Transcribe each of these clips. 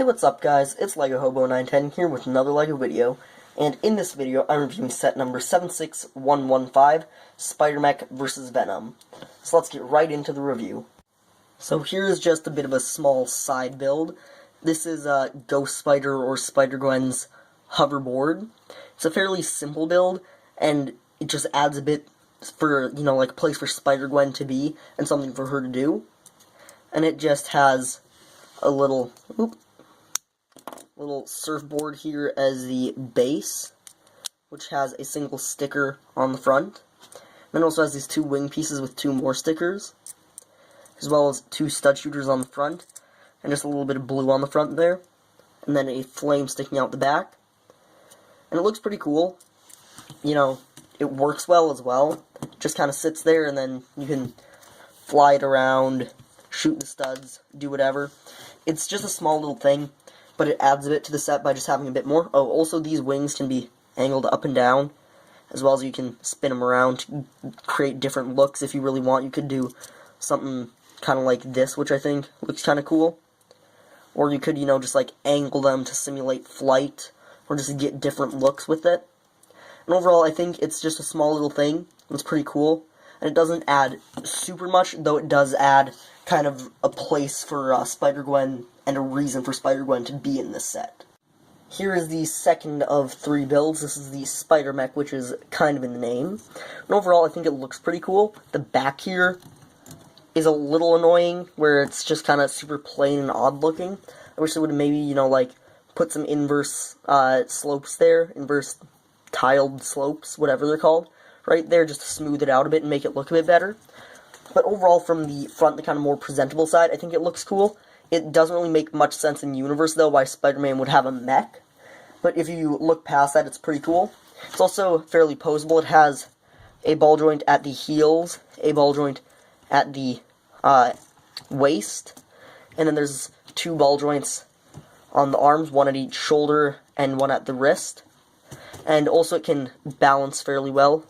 Hey, what's up guys, it's LEGO Hobo 910 here with another LEGO video, and in this video I'm reviewing set number 76115, Spider-Mech vs. Venom. So let's get right into the review. So here's just a bit of a small side build. This is Ghost Spider or Spider-Gwen's hoverboard. It's a fairly simple build, and it just adds a bit for, like a place for Spider-Gwen to be, and something for her to do. And it just has a little surfboard here as the base, which has a single sticker on the front. Then also has these two wing pieces with two more stickers, as well as two stud shooters on the front, and just a little bit of blue on the front there, and then a flame sticking out the back. And it looks pretty cool. It works well as well. It just kind of sits there, and then you can fly it around, shoot the studs, do whatever. It's just a small little thing, but it adds a bit to the set by just having a bit more. Oh, also these wings can be angled up and down, as well as you can spin them around to create different looks if you really want. You could do something kind of like this, which I think looks kind of cool. Or you could, just like angle them to simulate flight, or just get different looks with it. And overall, I think it's just a small little thing. It's pretty cool. And it doesn't add super much, though it does add kind of a place for Spider-Gwen and a reason for Spider-Gwen to be in this set. Here is the second of three builds. This is the Spider-Mech, which is kind of in the name. And overall, I think it looks pretty cool. The back here is a little annoying, where it's just kind of super plain and odd looking. I wish they would have maybe, put some inverse slopes there, inverse tiled slopes, whatever they're called, right there, just to smooth it out a bit and make it look a bit better. But overall, from the front, the kind of more presentable side, I think it looks cool. It doesn't really make much sense in universe, though, why Spider-Man would have a mech. But if you look past that, it's pretty cool. It's also fairly posable. It has a ball joint at the heels, a ball joint at the waist, and then there's two ball joints on the arms, one at each shoulder and one at the wrist. And also it can balance fairly well.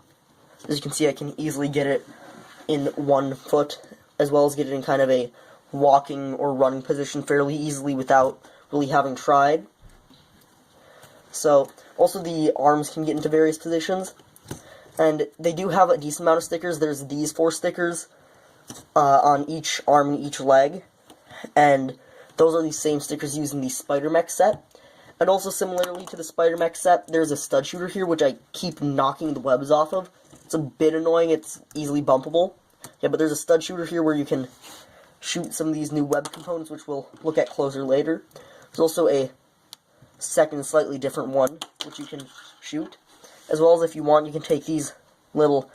As you can see, I can easily get it in one foot, as well as get it in kind of a walking or running position fairly easily without really having tried. So, also the arms can get into various positions, and they do have a decent amount of stickers. There's these 4 stickers on each arm and each leg, and those are the same stickers used in the Spider-Mech set. And also similarly to the Spider-Mech set, there's a stud shooter here, which I keep knocking the webs off of. It's a bit annoying, it's easily bumpable. Yeah, but there's a stud shooter here where you can shoot some of these new web components, which we'll look at closer later. There's also a second, slightly different one, which you can shoot. As well as, if you want, you can take these little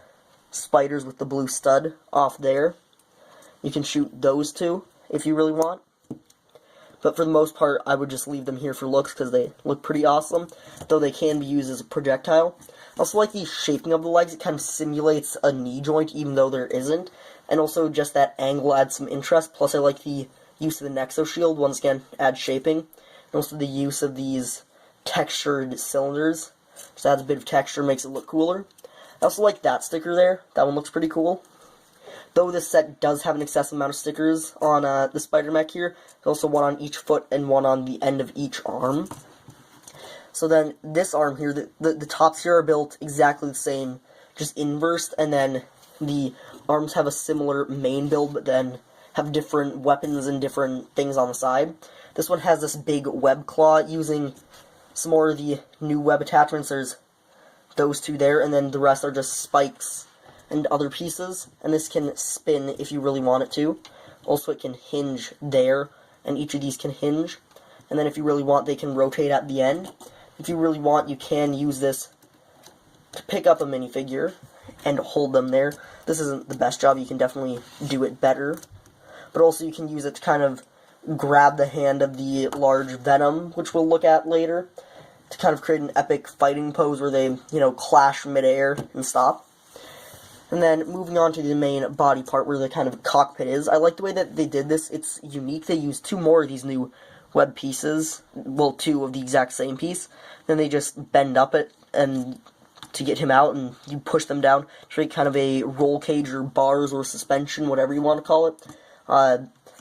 spiders with the blue stud off there. You can shoot those two, if you really want. But for the most part, I would just leave them here for looks, because they look pretty awesome, though they can be used as a projectile. I also like the shaping of the legs. It kind of simulates a knee joint, even though there isn't. And also, just that angle adds some interest. Plus, I like the use of the Nexo shield. Once again, adds shaping. And also the use of these textured cylinders. Just adds a bit of texture, makes it look cooler. I also like that sticker there. That one looks pretty cool. Though this set does have an excessive amount of stickers on the Spider-Mech here. There's also one on each foot and one on the end of each arm. So then, this arm here, the tops here are built exactly the same, just inversed, and then the arms have a similar main build, but then have different weapons and different things on the side. This one has this big web claw using some more of the new web attachments. There's those two there, and then the rest are just spikes and other pieces, and this can spin if you really want it to. Also, it can hinge there, and each of these can hinge, and then if you really want, they can rotate at the end. If you really want, you can use this to pick up a minifigure and hold them there. This isn't the best job, you can definitely do it better. But also you can use it to kind of grab the hand of the large Venom, which we'll look at later, to kind of create an epic fighting pose where they, clash midair and stop. And then moving on to the main body part where the kind of cockpit is. I like the way that they did this. It's unique. They used 2 more of these new web pieces, well, 2 of the exact same piece. Then they just bend up it and to get him out, and you push them down to create kind of a roll cage or bars or suspension, whatever you want to call it.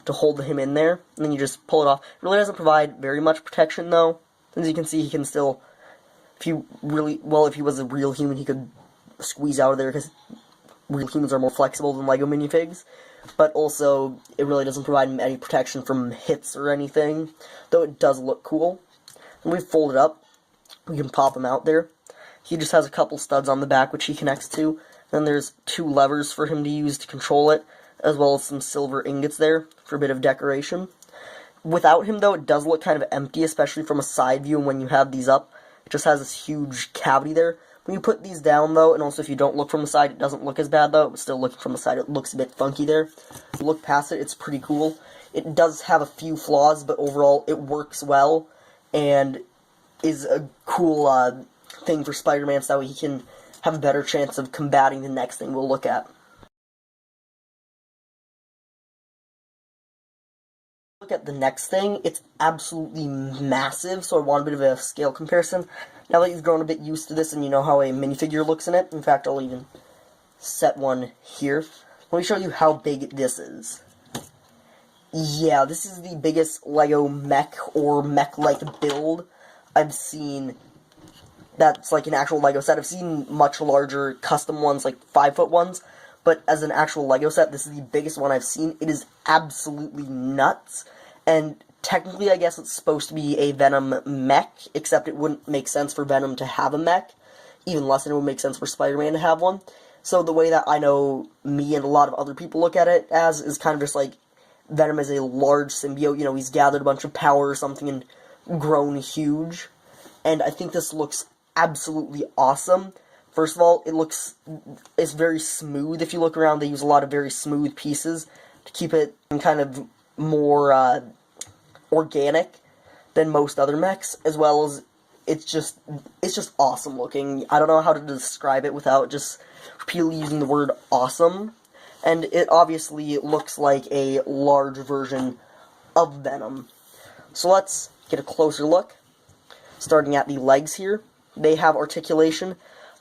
to hold him in there, and then you just pull it off. It really doesn't provide very much protection, though. As you can see, he can still, if he was a real human, he could squeeze out of there, because real humans are more flexible than Lego minifigs. But also, it really doesn't provide him any protection from hits or anything, though it does look cool. And we fold it up, we can pop him out there. He just has a couple studs on the back, which he connects to. Then there's 2 levers for him to use to control it, as well as some silver ingots there for a bit of decoration. Without him, though, it does look kind of empty, especially from a side view, and when you have these up, it just has this huge cavity there. When you put these down, though, and also if you don't look from the side, it doesn't look as bad, though. But still, looking from the side, it looks a bit funky there. If you look past it, it's pretty cool. It does have a few flaws, but overall, it works well, and is a cool thing for Spider-Man, so that way he can have a better chance of combating the next thing we'll look at. Look at the next thing. It's absolutely massive, so I want a bit of a scale comparison. Now that you've grown a bit used to this and you know how a minifigure looks in it, in fact, I'll even set one here. Let me show you how big this is. Yeah, this is the biggest Lego mech or mech-like build I've seen that's like an actual Lego set. I've seen much larger custom ones, like 5-foot ones, but as an actual Lego set, this is the biggest one I've seen. It is absolutely nuts, and technically, I guess it's supposed to be a Venom mech, except it wouldn't make sense for Venom to have a mech, even less than it would make sense for Spider-Man to have one. So the way that I know me and a lot of other people look at it as is kind of just like Venom is a large symbiote. You know, he's gathered a bunch of power or something and grown huge. And I think this looks absolutely awesome. First of all, it's very smooth. If you look around, they use a lot of very smooth pieces to keep it kind of more organic than most other mechs, as well as it's just awesome looking. I don't know how to describe it without just repeatedly using the word awesome. And it obviously looks like a large version of Venom. So let's get a closer look. Starting at the legs here, they have articulation.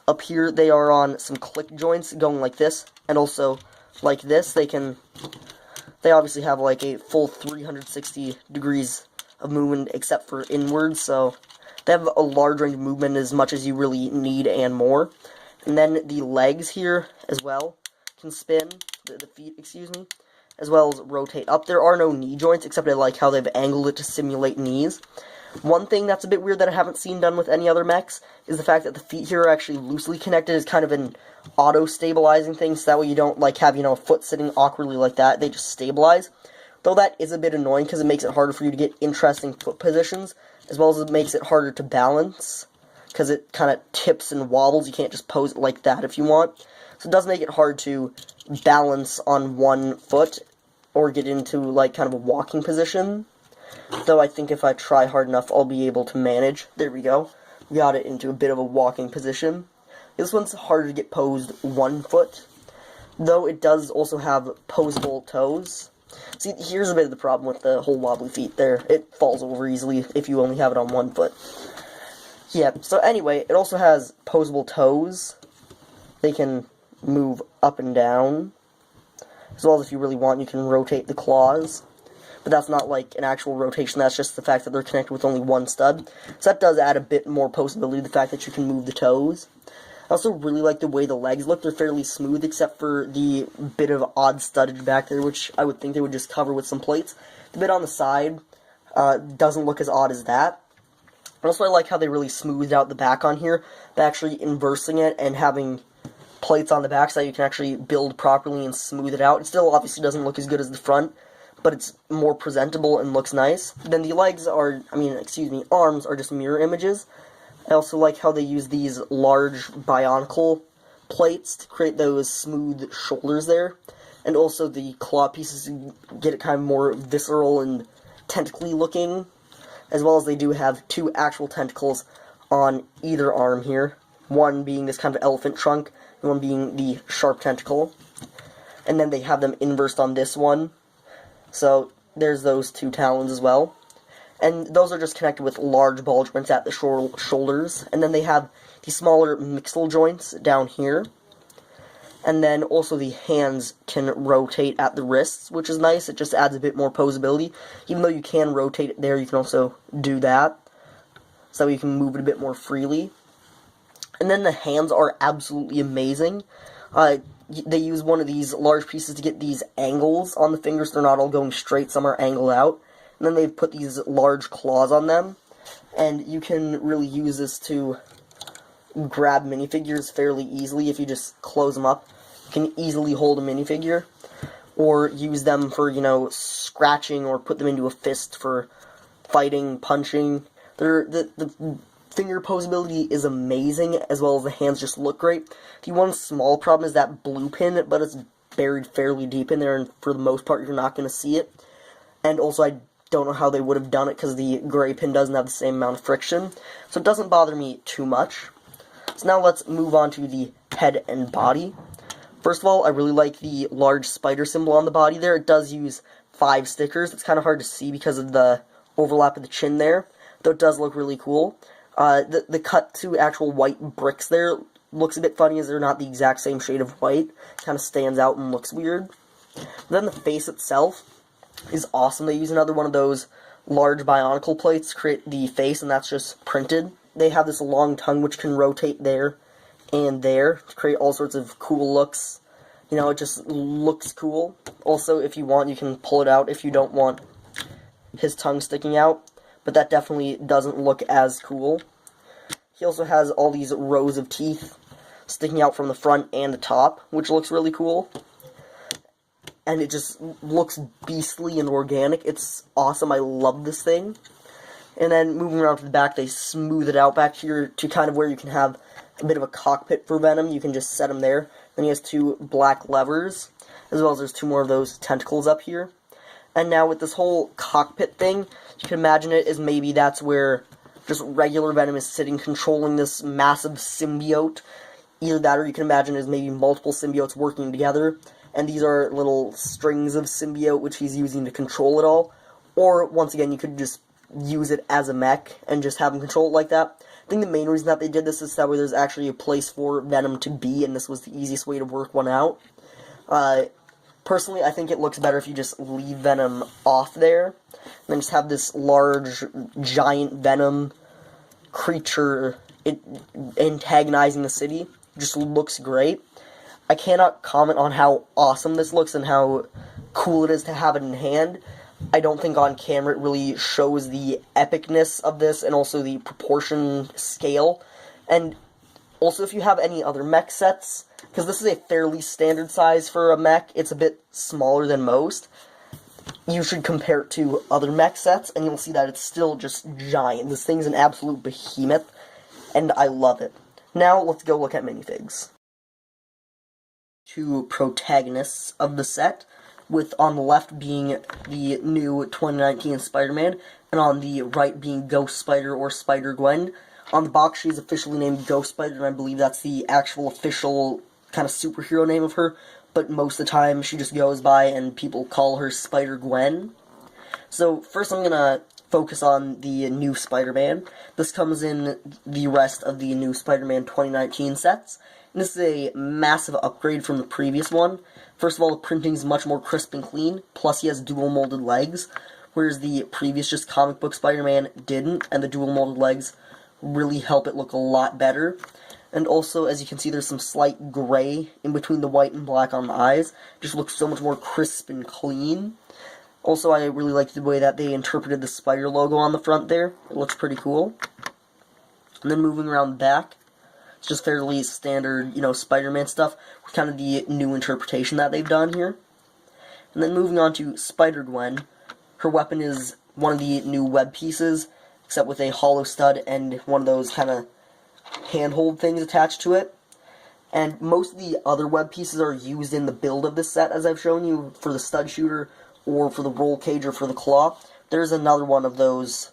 Up here, they are on some click joints going like this, and also like this. They obviously have like a full 360 degrees of movement, except for inwards, so they have a large range of movement, as much as you really need and more. And then the legs here as well can spin, the feet, excuse me, as well as rotate up. There are no knee joints, except I like how they've angled it to simulate knees. One thing that's a bit weird that I haven't seen done with any other mechs is the fact that the feet here are actually loosely connected as kind of an auto-stabilizing thing, so that way you don't like have, a foot sitting awkwardly like that. They just stabilize. Though that is a bit annoying because it makes it harder for you to get interesting foot positions, as well as it makes it harder to balance because it kind of tips and wobbles. You can't just pose it like that if you want. So it does make it hard to balance on one foot or get into like kind of a walking position. Though I think if I try hard enough, I'll be able to manage. There we go. We got it into a bit of a walking position. This one's harder to get posed one foot, though it does also have posable toes. See, here's a bit of the problem with the whole wobbly feet there. It falls over easily if you only have it on one foot. Yeah, so anyway, it also has posable toes. They can move up and down, as well as if you really want, you can rotate the claws. But that's not like an actual rotation, that's just the fact that they're connected with only one stud. So that does add a bit more posability, the fact that you can move the toes. I also really like the way the legs look. They're fairly smooth, except for the bit of odd studdage back there, which I would think they would just cover with some plates. The bit on the side doesn't look as odd as that. Also, I like how they really smoothed out the back on here, by actually inversing it and having plates on the back so that you can actually build properly and smooth it out. It still obviously doesn't look as good as the front, but it's more presentable and looks nice. Then the legs are, arms are just mirror images. I also like how they use these large bionicle plates to create those smooth shoulders there. And also the claw pieces to get it kind of more visceral and tentacly looking. As well as they do have two actual tentacles on either arm here. One being this kind of elephant trunk, and one being the sharp tentacle. And then they have them inversed on this one. So there's those two talons as well. And those are just connected with large ball joints at the shoulders. And then they have the smaller mixel joints down here. And then also the hands can rotate at the wrists, which is nice. It just adds a bit more posability. Even though you can rotate it there, you can also do that. So you can move it a bit more freely. And then the hands are absolutely amazing. They use one of these large pieces to get these angles on the fingers. They're not all going straight, some are angled out. And then they've put these large claws on them. And you can really use this to grab minifigures fairly easily if you just close them up. You can easily hold a minifigure, or use them for, scratching, or put them into a fist for fighting, punching. The finger posability is amazing, as well as the hands just look great. The one small problem is that blue pin, but it's buried fairly deep in there, and for the most part you're not going to see it. And also I don't know how they would have done it, because the gray pin doesn't have the same amount of friction, so it doesn't bother me too much. So now let's move on to the head and body. First of all, I really like the large spider symbol on the body there. It does use 5 stickers. It's kind of hard to see because of the overlap of the chin there, though it does look really cool. The cut to actual white bricks there looks a bit funny, as they're not the exact same shade of white. It kind of stands out and looks weird. Then the face itself is awesome. They use another one of those large bionicle plates to create the face, and that's just printed. They have this long tongue which can rotate there and there to create all sorts of cool looks. It just looks cool. Also, if you want, you can pull it out if you don't want his tongue sticking out, but that definitely doesn't look as cool. He also has all these rows of teeth sticking out from the front and the top, which looks really cool. And it just looks beastly and organic. It's awesome. I love this thing. And then moving around to the back, they smooth it out back here to kind of where you can have a bit of a cockpit for Venom. You can just set him there. Then he has 2 black levers, as well as there's 2 more of those tentacles up here. And now with this whole cockpit thing, you can imagine it as maybe that's where just regular Venom is sitting controlling this massive symbiote. Either that, or you can imagine it as maybe multiple symbiotes working together, and these are little strings of symbiote which he's using to control it all. Or, once again, you could just use it as a mech and just have him control it like that. I think the main reason that they did this is that way there's actually a place for Venom to be, and this was the easiest way to work one out. Personally, I think it looks better if you just leave Venom off there, and then just have this large, giant Venom creature antagonizing the city. It just looks great. I cannot comment on how awesome this looks and how cool it is to have it in hand. I don't think on camera it really shows the epicness of this, and also the proportion scale. And also, if you have any other mech sets, because this is a fairly standard size for a mech, it's a bit smaller than most, you should compare it to other mech sets, and you'll see that it's still just giant. This thing's an absolute behemoth, and I love it. Now, let's go look at minifigs. 2 protagonists of the set, with on the left being the new 2019 Spider-Man, and on the right being Ghost Spider or Spider-Gwen. On the box, she's officially named Ghost Spider, and I believe that's the actual official kind of superhero name of her, but most of the time she just goes by and people call her Spider-Gwen. So first I'm going to focus on the new Spider-Man. This comes in the rest of the new Spider-Man 2019 sets, and this is a massive upgrade from the previous one. First of all, the printing is much more crisp and clean, plus he has dual molded legs, whereas the previous just comic book Spider-Man didn't, and the dual molded legs really help it look a lot better. And also, as you can see, there's some slight gray in between the white and black on the eyes. It just looks so much more crisp and clean. Also, I really like the way that they interpreted the spider logo on the front there. It looks pretty cool. And then moving around the back, it's just fairly standard, Spider-Man stuff, with kind of the new interpretation that they've done here. And then moving on to Spider-Gwen, her weapon is one of the new web pieces, except with a hollow stud and one of those kind of handhold things attached to it. And most of the other web pieces are used in the build of this set, as I've shown you, for the stud shooter, or for the roll cage, or for the claw. There's another one of those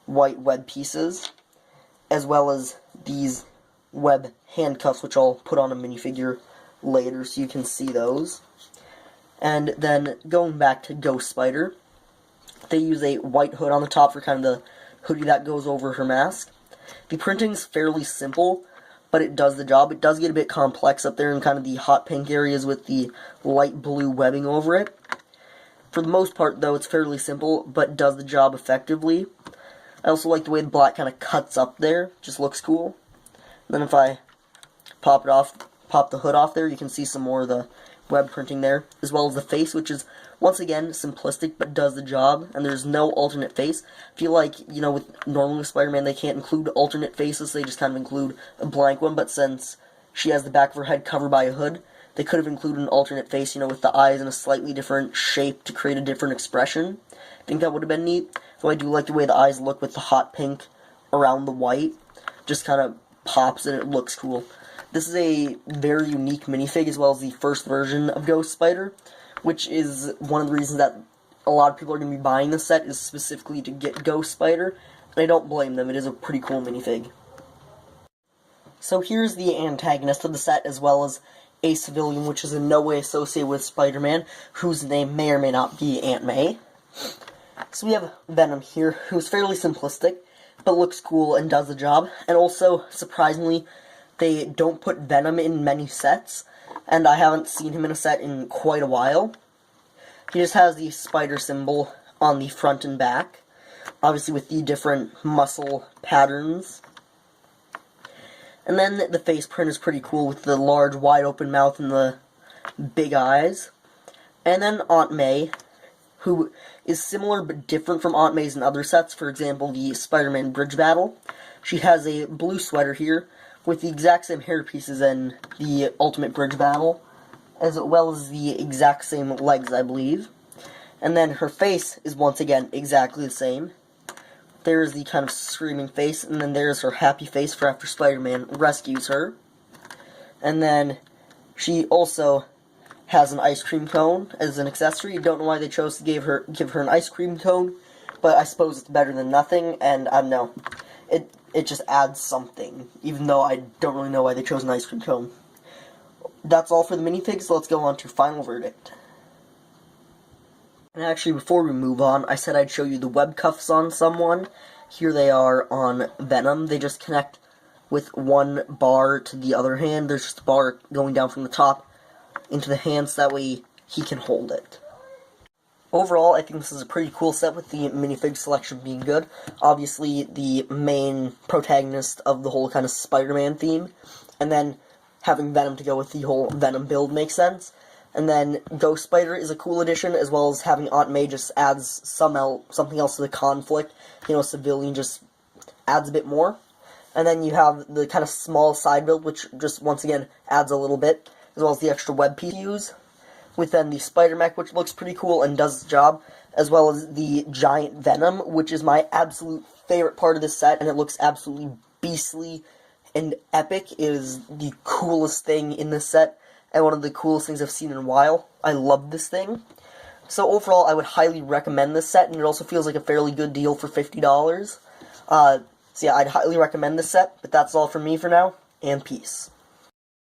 white web pieces, as well as these web handcuffs, which I'll put on a minifigure later so you can see those. And then going back to Ghost Spider, they use a white hood on the top for kind of the hoodie that goes over her mask. The printing's fairly simple, but it does the job. It does get a bit complex up there in kind of the hot pink areas with the light blue webbing over it. For the most part, though, it's fairly simple, but does the job effectively. I also like the way the black kind of cuts up there. Just looks cool. And then if I pop the hood off there, you can see some more of the web printing there, as well as the face, which is, once again, simplistic, but does the job, and there's no alternate face. I feel like, normally with Spider-Man, they can't include alternate faces, they just kind of include a blank one, but since she has the back of her head covered by a hood, they could have included an alternate face, with the eyes in a slightly different shape to create a different expression. I think that would have been neat, though I do like the way the eyes look with the hot pink around the white. Just kind of pops and it looks cool. This is a very unique minifig, as well as the first version of Ghost Spider, which is one of the reasons that a lot of people are going to be buying this set, is specifically to get Ghost Spider, and I don't blame them. It is a pretty cool minifig. So here's the antagonist of the set, as well as a civilian, which is in no way associated with Spider-Man, whose name may or may not be Aunt May. So we have Venom here, who's fairly simplistic, but looks cool and does the job, and also, surprisingly, they don't put Venom in many sets, and I haven't seen him in a set in quite a while. He just has the spider symbol on the front and back, obviously with the different muscle patterns. And then the face print is pretty cool with the large wide open mouth and the big eyes. And then Aunt May, who is similar but different from Aunt May's in other sets, for example the Spider-Man Bridge Battle. She has a blue sweater here, with the exact same hair pieces in the Ultimate Bridge Battle, as well as the exact same legs, I believe. And then her face is once again exactly the same. There's the kind of screaming face, and then there's her happy face for after Spider-Man rescues her. And then she also has an ice cream cone as an accessory. Don't know why they chose to give her an ice cream cone, but I suppose it's better than nothing, and I don't know. It just adds something, even though I don't really know why they chose an ice cream cone. That's all for the minifigs, so let's go on to final verdict. And actually, before we move on, I said I'd show you the web cuffs on someone. Here they are on Venom. They just connect with one bar to the other hand. There's just a bar going down from the top into the hand, so that way he can hold it. Overall, I think this is a pretty cool set with the minifig selection being good. Obviously, the main protagonist of the whole kind of Spider-Man theme, and then having Venom to go with the whole Venom build makes sense. And then Ghost Spider is a cool addition, as well as having Aunt May just adds something else to the conflict. Civilian just adds a bit more. And then you have the kind of small side build, which just, once again, adds a little bit, as well as the extra web piece you use. With then the SpiderMech, which looks pretty cool and does the job, as well as the giant Venom, which is my absolute favorite part of this set, and it looks absolutely beastly and epic. It is the coolest thing in this set, and one of the coolest things I've seen in a while. I love this thing. So overall, I would highly recommend this set, and it also feels like a fairly good deal for $50. So yeah, I'd highly recommend this set, but that's all from me for now, and peace.